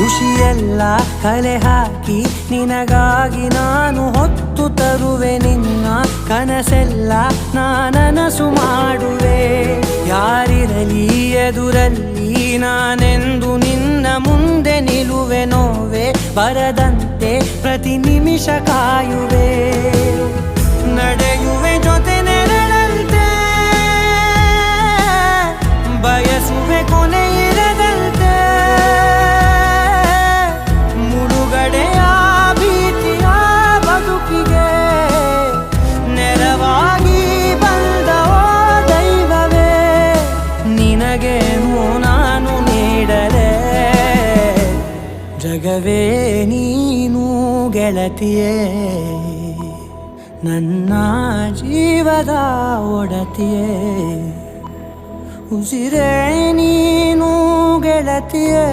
ಖುಷಿಯೆಲ್ಲ ಕಲೆ ಹಾಕಿ ನಿನಗಾಗಿ ನಾನು ಹೊತ್ತು ತರುವೆ ನಿನ್ನ ಕನಸೆಲ್ಲ ನಾನನಸು ಮಾಡುವೆ ಯಾರಿರಲಿ ಎದುರಲ್ಲಿ ನಾನೆಂದು ನಿನ್ನ ಮುಂದೆ ನಿಲ್ಲುವೆ ನೋವೆ ಬರದಂತೆ ಪ್ರತಿ ನಿಮಿಷ ಕಾಯುವೆ ನಡೆಯುವೆ ಜೊತೆ ನೆರಳಂತೆ ಬಯಸುವೆ ಕೊನೆ ಇರದಂತೆ ಮುಳುಗಡೆಯ ಭೀತಿಯ ಬದುಕಿಗೆ ನೆರವಾಗಿ ಬಂದವೋ ದೈವವೇ ನಿನಗೇನು ನಾನು ನೀಡಲೆ ಜಗವೇ ನೀನು ಗೆಳತಿಯೇ ನನ್ನ ಜೀವದ ಒಡತಿಯೇ ಉಸಿರೇ ನೀನು ಗೆಳತಿಯೇ.